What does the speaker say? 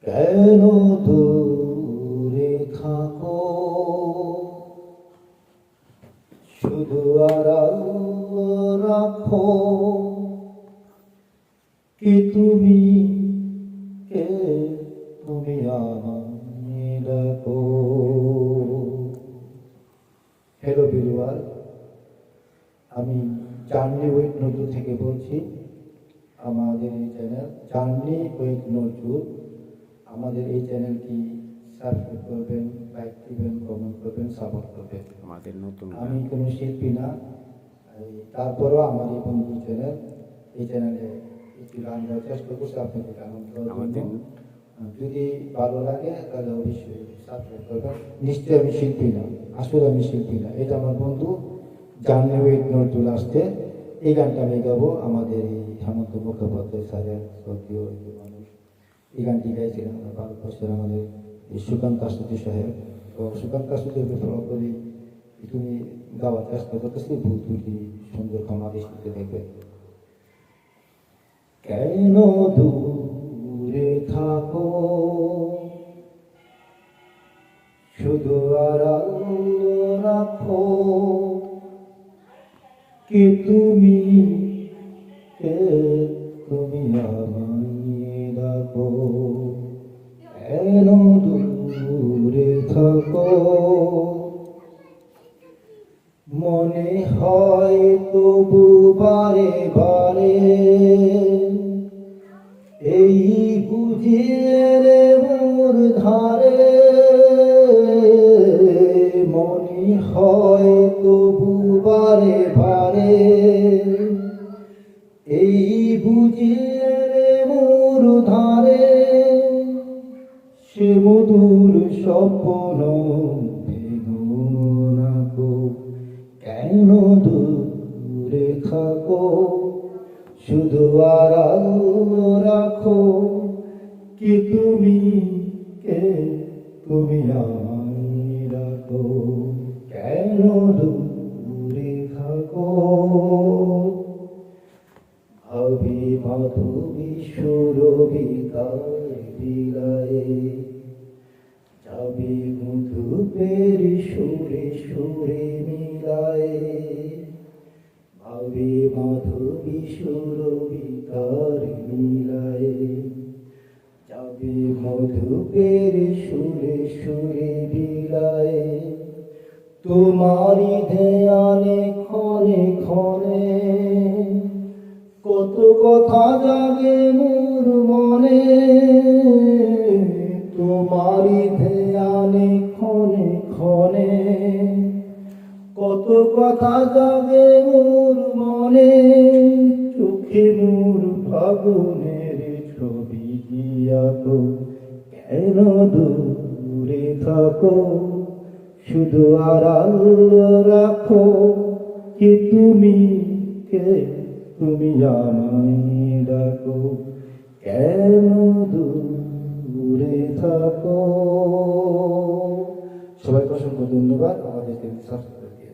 কেন দূরে থাকো, শুধু আড়াল রাখো, কি তুমি কে তুমি আমায় ডাকো। হ্যালো বিলওয়াল, আমি জার্নি উইথ নজরুল থেকে বলছি। আমাদের এই চ্যানেল জার্নি উইথ নজরুল, আমাদের এই চ্যানেলটি সাবস্ক্রাইব করবেন, লাইক দিবেন, কমেন্ট করবেন, সাপোর্ট করবেন। আমাদের নতুন আমি কোনো শিল্পী না, তারপরেও আমার এই বন্ধু চ্যানেল, এই চ্যানেলে একটি গান গাওয়ার চেষ্টা করছি আপনাদের আনন্দ দেওয়ার জন্য। যদি ভালো লাগে তাহলে অবশ্যই সাবস্ক্রাইব করবেন। নিশ্চয়ই আমি শিল্পী না, আসলে আমি শিল্পী না, এটা আমার বন্ধু জার্নি উইথ নজরুল আসছে। এই গানটা আমি গাবো আমাদের এই হেমন্ত মুখোপাধ্যায় স্যারের শ্রদ্ধেয় মানুষ। এই গানটি গাইছিলেন ভারতবর্ষের আমাদের সুকান্ত কাসুতি সাহেব। তো সুকান্ত কাসুতিকে ফলো করি তুমি গাওয়ার চেষ্টা করতেছি, ভুল ত্রুটি সুন্দর ক্ষমা দৃষ্টিতে দেখবে। কেন দূরে থাকো, শুধু আড়াল রাখো, কি তুমি কে তুমি আমায় ডাকো। কেন দূরে থাকো, মনে হয় তবু বারে বারে, এই বুঝিয়ে মোর ধারে। মনে হয় তবু বারে বারে, এই বুঝিয়ে মোর ধারে। সে মধুর স্বপ্ন ভেঙো না গো, কেন দূরে থাকো, শুধু আড়াল রাখো, কি তুমি কে তুমি আমায় রাখো। কেন দূরে থাকো, ভাবি মাধবী সুরবিকার বিলায়ে, যাবি মধুপের সুরে সুরে মিলায়ে। ভাবি মাধবী সুরবিকার মিলায়ে, যাবি মধুপের সুরে সুরে বিলায়ে। তোমারি ধ্যানে ক্ষণে ক্ষণে, কত কথা জাগে মোর মনে। তোমারি ধ্যানে ক্ষণে ক্ষণে, কত কথা জাগে মোর মনে। চোখে মোর ফাগুনের ছবি আঁকো, কেন দূরে থাকো, শুধু আড়াল রাখো, কি তুমি কে তুমি আমায় ডাকো। কেন দূরে থাকো। সবাইকে অসংখ্য ধন্যবাদ, আমাদেরকে সাবস্ক্রাইব করে দিও।